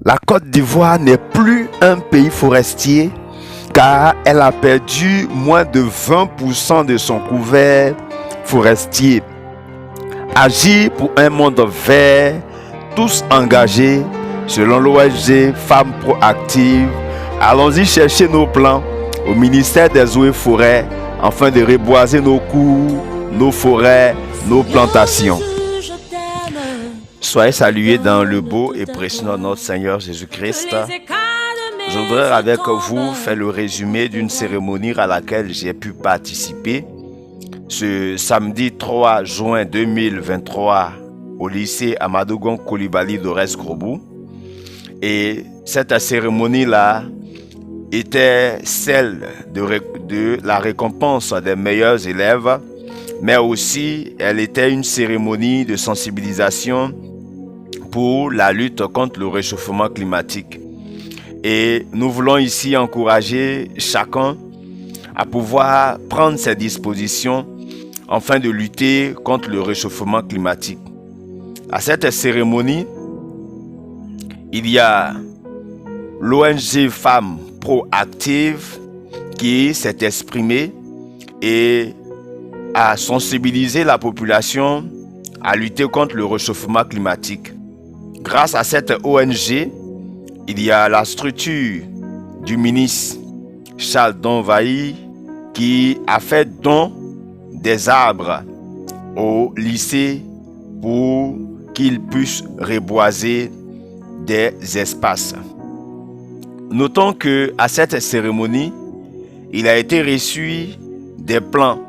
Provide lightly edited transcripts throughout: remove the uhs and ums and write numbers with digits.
La Côte d'Ivoire n'est plus un pays forestier car elle a perdu moins de 20% de son couvert forestier. Agir pour un monde vert, tous engagés, selon l'ONG Femmes Proactives. Allons-y chercher nos plans au ministère des Eaux et Forêts afin de reboiser nos cours, nos forêts, nos plantations. Soyez salués dans le beau et précieux nom de notre Seigneur Jésus-Christ. Je voudrais avec vous faire le résumé d'une cérémonie à laquelle j'ai pu participer ce samedi 3 juin 2023 au lycée Amadou Gon Coulibaly d'Orès-Grobou. Et cette cérémonie-là était celle de la récompense des meilleurs élèves, mais aussi elle était une cérémonie de sensibilisation pour la lutte contre le réchauffement climatique. Et nous voulons ici encourager chacun à pouvoir prendre ses dispositions afin de lutter contre le réchauffement climatique. À cette cérémonie, il y a l'ONG Femmes Proactives qui s'est exprimée et a sensibilisé la population à lutter contre le réchauffement climatique. Grâce à cette ONG, il y a la structure du ministre Charles Donvaï qui a fait don des arbres au lycée pour qu'ils puissent reboiser des espaces. Notons que à cette cérémonie, il a été reçu des plans.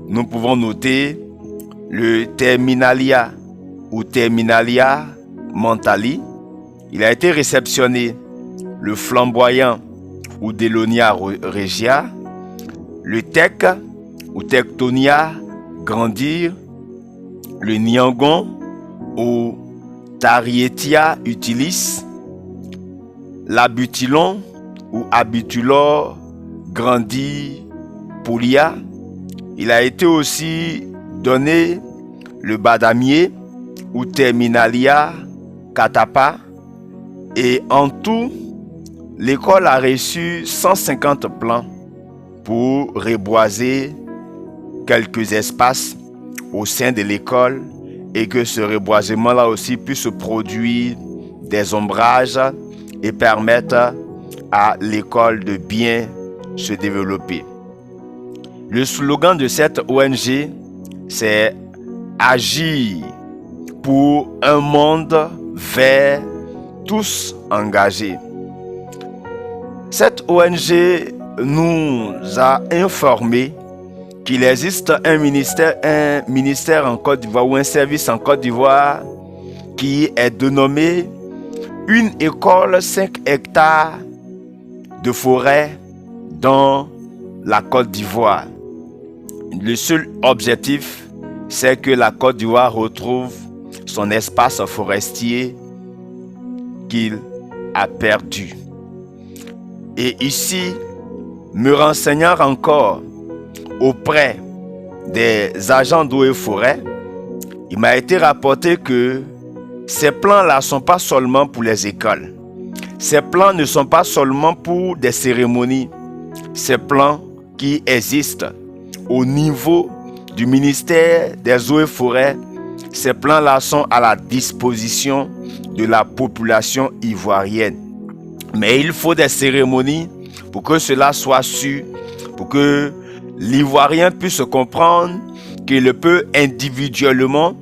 Nous pouvons noter le Terminalia ou Terminalia Mentali. Il a été réceptionné le Flamboyant ou Delonia Regia, le Tech ou Tectonia Grandir, le Nyangon ou Tarietia Utilis, l'Abutilon ou Abitulor Grandir Polia. Il a été aussi donné le Badamier ou Terminalia Katapa. Et en tout, l'école a reçu 150 plans pour reboiser quelques espaces au sein de l'école et que ce reboisement-là aussi puisse produire des ombrages et permettre à l'école de bien se développer. Le slogan de cette ONG, c'est « Agir pour un monde vert, tous engagés ». Cette ONG nous a informé qu'il existe un ministère en Côte d'Ivoire ou un service en Côte d'Ivoire qui est dénommé une école 5 hectares de forêt dans la Côte d'Ivoire. Le seul objectif, c'est que la Côte d'Ivoire retrouve son espace forestier qu'il a perdu. Et ici, me renseignant encore auprès des agents d'eau et forêt, il m'a été rapporté que ces plans-là ne sont pas seulement pour les écoles. Ces plans ne sont pas seulement pour des cérémonies. Ces plans qui existent au niveau du ministère des eaux et forêts, ces plans-là sont à la disposition de la population ivoirienne. Mais il faut des cérémonies pour que cela soit su, pour que l'Ivoirien puisse comprendre qu'il peut individuellement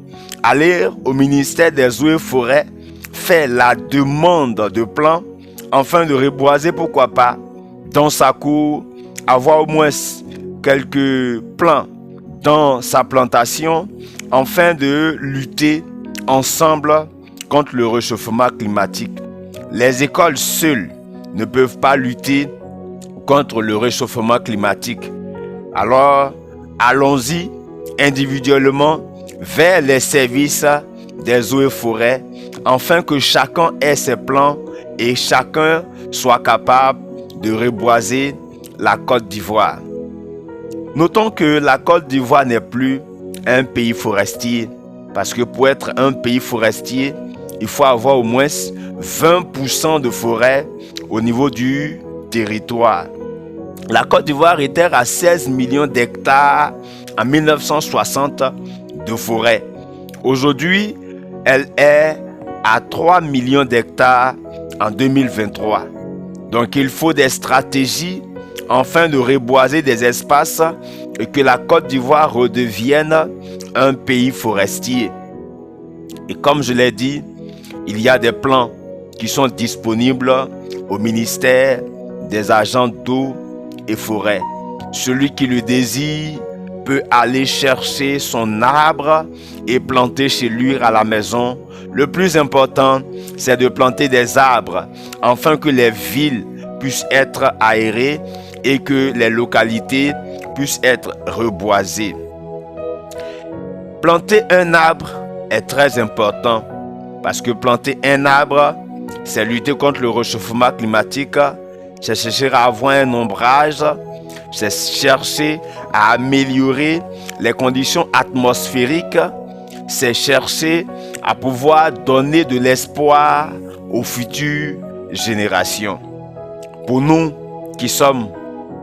aller au ministère des eaux et forêts, faire la demande de plan afin de reboiser, pourquoi pas, dans sa cour, avoir au moins quelques plants dans sa plantation afin de lutter ensemble contre le réchauffement climatique. Les écoles seules ne peuvent pas lutter contre le réchauffement climatique. Alors, allons-y individuellement vers les services des eaux et forêts afin que chacun ait ses plans et chacun soit capable de reboiser la Côte d'Ivoire. Notons que la Côte d'Ivoire n'est plus un pays forestier parce que pour être un pays forestier, il faut avoir au moins 20% de forêt au niveau du territoire. La Côte d'Ivoire était à 16 millions d'hectares en 1960 de forêt. Aujourd'hui, elle est à 3 millions d'hectares en 2023. Donc il faut des stratégies afin de reboiser des espaces et que la Côte d'Ivoire redevienne un pays forestier. Et comme je l'ai dit, il y a des plans qui sont disponibles au ministère des agents d'eau et forêt. Celui qui le désire peut aller chercher son arbre et planter chez lui à la maison. Le plus important, c'est de planter des arbres afin que les villes puissent être aérées et que les localités puissent être reboisées. Planter un arbre est très important parce que planter un arbre, c'est lutter contre le réchauffement climatique, c'est chercher à avoir un ombrage, c'est chercher à améliorer les conditions atmosphériques, c'est chercher à pouvoir donner de l'espoir aux futures générations. Pour nous qui sommes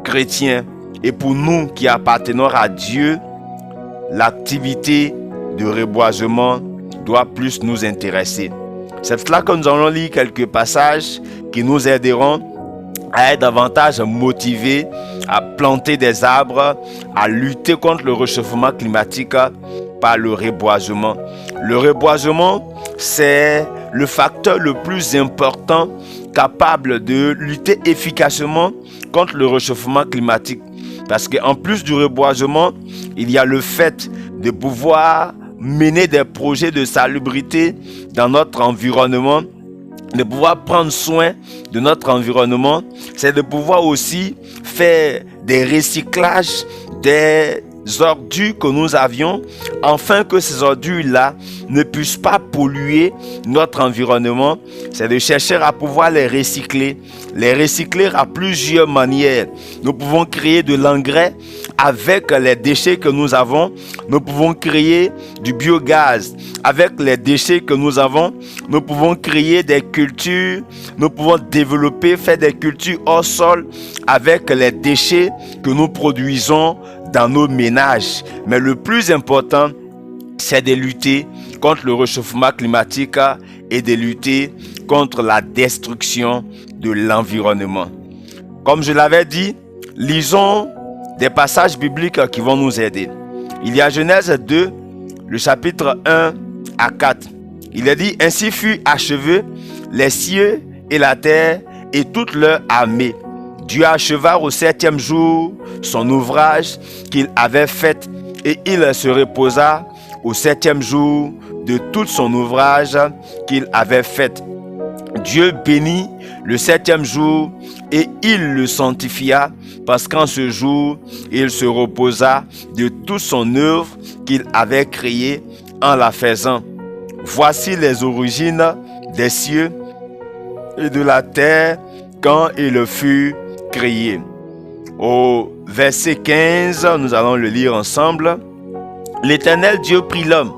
chrétiens et pour nous qui appartenons à Dieu, l'activité de reboisement doit plus nous intéresser. C'est cela que nous allons lire quelques passages qui nous aideront à être davantage motivés à planter des arbres, à lutter contre le réchauffement climatique par le reboisement. Le reboisement, c'est le facteur le plus important capable de lutter efficacement contre le réchauffement climatique. Parce qu'en plus du reboisement, il y a le fait de pouvoir mener des projets de salubrité dans notre environnement, de pouvoir prendre soin de notre environnement, c'est de pouvoir aussi faire des recyclages des ordures que nous avions, afin que ces ordures-là ne puissent pas polluer notre environnement. C'est de chercher à pouvoir les recycler à plusieurs manières. Nous pouvons créer de l'engrais avec les déchets que nous avons. Nous pouvons créer du biogaz avec les déchets que nous avons. Nous pouvons créer des cultures. Nous pouvons développer, faire des cultures hors sol avec les déchets que nous produisons dans nos ménages. Mais le plus important, c'est de lutter contre le réchauffement climatique et de lutter contre la destruction de l'environnement. Comme je l'avais dit, lisons des passages bibliques qui vont nous aider. Il y a Genèse 2, le chapitre 1 à 4. Il est dit: ainsi fut achevé les cieux et la terre et toute leur armée. Dieu acheva au 7e jour son ouvrage qu'il avait fait et il se reposa au 7e jour de tout son ouvrage qu'il avait fait. Dieu bénit le 7e jour et il le sanctifia parce qu'en ce jour, il se reposa de toute son œuvre qu'il avait créée en la faisant. Voici les origines des cieux et de la terre quand il fut créé. Au verset 15, nous allons le lire ensemble. L'Éternel Dieu prit l'homme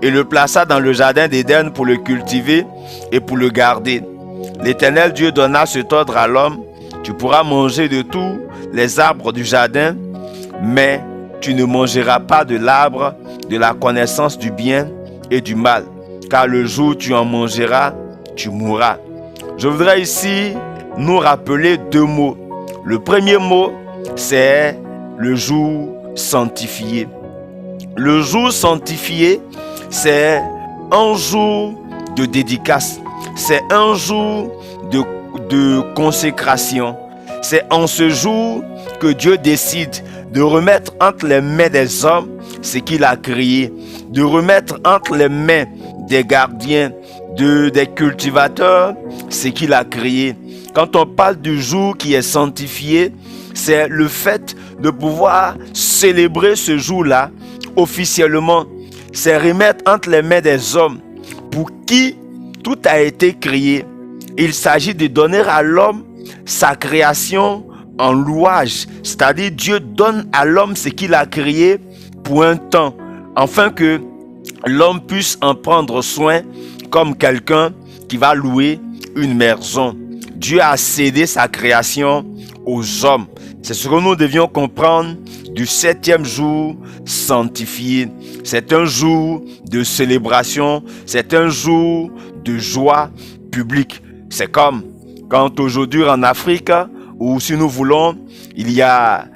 et le plaça dans le jardin d'Éden pour le cultiver et pour le garder. L'Éternel Dieu donna cet ordre à l'homme: tu pourras manger de tous les arbres du jardin, mais tu ne mangeras pas de l'arbre de la connaissance du bien et du mal, car le jour où tu en mangeras, tu mourras. Je voudrais ici nous rappeler deux mots. Le premier mot, c'est le jour sanctifié. Le jour sanctifié, c'est un jour de dédicace. C'est un jour de consécration. C'est en ce jour que Dieu décide de remettre entre les mains des hommes ce qu'il a créé, de remettre entre les mains des gardiens, des cultivateurs ce qu'il a créé. Quand on parle du jour qui est sanctifié, c'est le fait de pouvoir célébrer ce jour-là officiellement. C'est remettre entre les mains des hommes pour qui tout a été créé. Il s'agit de donner à l'homme sa création en louage. C'est-à-dire Dieu donne à l'homme ce qu'il a créé pour un temps, afin que l'homme puisse en prendre soin comme quelqu'un qui va louer une maison. Dieu a cédé sa création aux hommes. C'est ce que nous devions comprendre du 7e jour sanctifié. C'est un jour de célébration, c'est un jour de joie publique. C'est comme quand aujourd'hui en Afrique, ou si nous voulons, il y a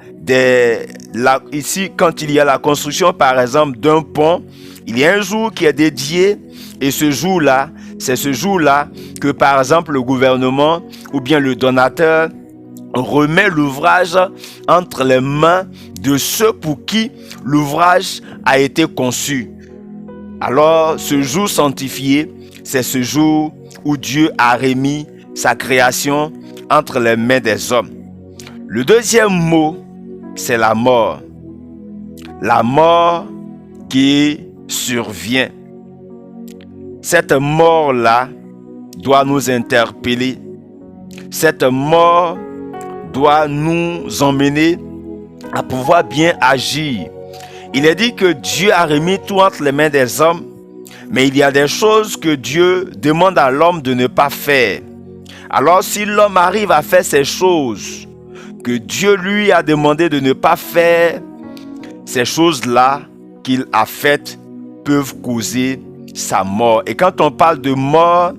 ici, quand il y a la construction par exemple d'un pont, il y a un jour qui est dédié, et ce jour-là, c'est ce jour-là que par exemple le gouvernement ou bien le donateur remet l'ouvrage entre les mains de ceux pour qui l'ouvrage a été conçu. Alors ce jour sanctifié, c'est ce jour où Dieu a remis sa création entre les mains des hommes. Le deuxième mot, c'est la mort. La mort qui survient. Cette mort-là doit nous interpeller. Cette mort doit nous emmener à pouvoir bien agir. Il est dit que Dieu a remis tout entre les mains des hommes, mais il y a des choses que Dieu demande à l'homme de ne pas faire. Alors si l'homme arrive à faire ces choses que Dieu lui a demandé de ne pas faire, ces choses-là qu'il a faites peuvent causer sa mort. Et quand on parle de mort,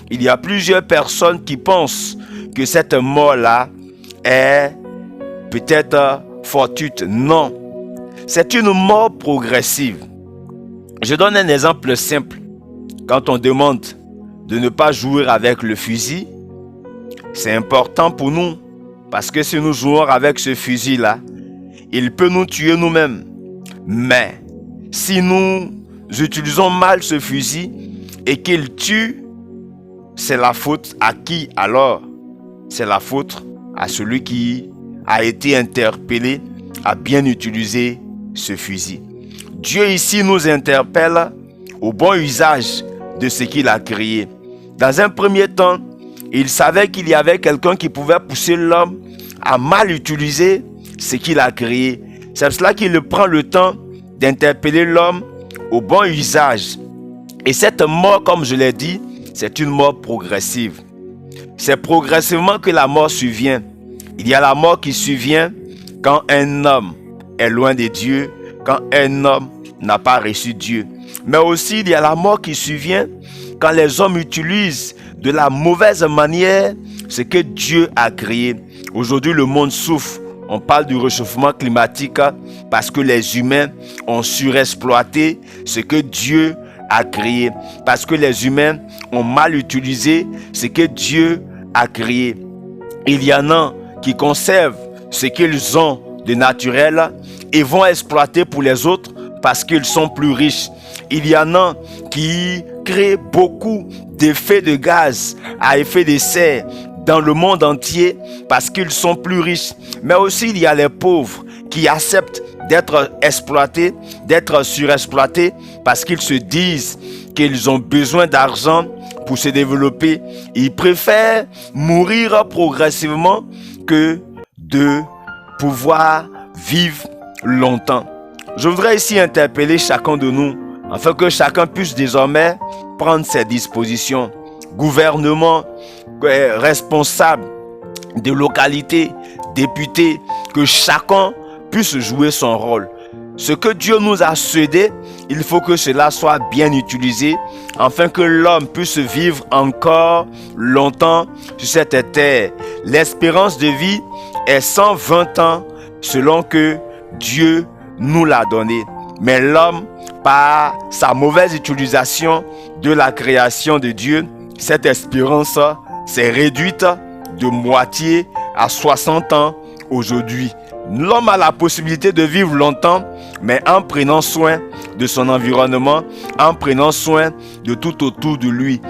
il y a plusieurs personnes qui pensent que cette mort-là est peut-être fortuite. Non, c'est une mort progressive. Je donne un exemple simple. Quand on demande de ne pas jouer avec le fusil, c'est important pour nous parce que si nous jouons avec ce fusil-là, il peut nous tuer nous-mêmes. Mais si nous utilisons mal ce fusil et qu'il tue, c'est la faute à qui alors? C'est la faute à celui qui a été interpellé à bien utiliser ce fusil. Dieu ici nous interpelle au bon usage de ce qu'il a créé. Dans un premier temps, il savait qu'il y avait quelqu'un qui pouvait pousser l'homme à mal utiliser ce qu'il a créé. C'est pour cela qu'il prend le temps d'interpeller l'homme au bon usage. Et cette mort, comme je l'ai dit, c'est une mort progressive. C'est progressivement que la mort survient. Il y a la mort qui survient quand un homme est loin de Dieu, quand un homme n'a pas reçu Dieu. Mais aussi, il y a la mort qui survient quand les hommes utilisent de la mauvaise manière ce que Dieu a créé. Aujourd'hui, le monde souffre. On parle du réchauffement climatique parce que les humains ont surexploité ce que Dieu a créé. Parce que les humains ont mal utilisé ce que Dieu a créé. Il y en a qui conservent ce qu'ils ont de naturel et vont exploiter pour les autres parce qu'ils sont plus riches. Il y en a qui créent beaucoup d'effets de gaz à effet de serre dans le monde entier parce qu'ils sont plus riches. Mais aussi il y a les pauvres qui acceptent d'être exploités, d'être surexploités parce qu'ils se disent qu'ils ont besoin d'argent pour se développer. Ils préfèrent mourir progressivement que de pouvoir vivre longtemps. Je voudrais ici interpeller chacun de nous afin que chacun puisse désormais prendre ses dispositions. Gouvernement, responsable de localité, député, que chacun puisse jouer son rôle. Ce que Dieu nous a cédé, il faut que cela soit bien utilisé afin que l'homme puisse vivre encore longtemps sur cette terre. L'espérance de vie est 120 ans selon que Dieu nous l'a donné. Mais l'homme, par sa mauvaise utilisation de la création de Dieu, cette espérance s'est réduite de moitié à 60 ans aujourd'hui. L'homme a la possibilité de vivre longtemps, mais en prenant soin de son environnement, en prenant soin de tout autour de lui.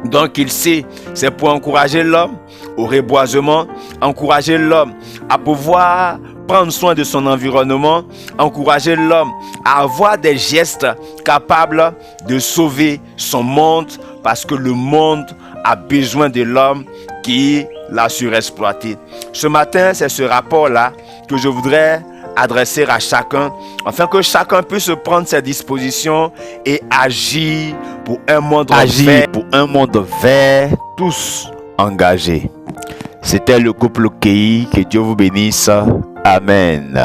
Donc il sait, c'est pour encourager l'homme au reboisement, encourager l'homme à pouvoir prendre soin de son environnement, encourager l'homme à avoir des gestes capables de sauver son monde parce que le monde a besoin de l'homme qui l'a surexploité. Ce matin, c'est ce rapport-là que je voudrais adresser à chacun afin que chacun puisse prendre ses dispositions et agir pour un monde vert tous engagés. C'était le couple Kei. Que Dieu vous bénisse. Amen.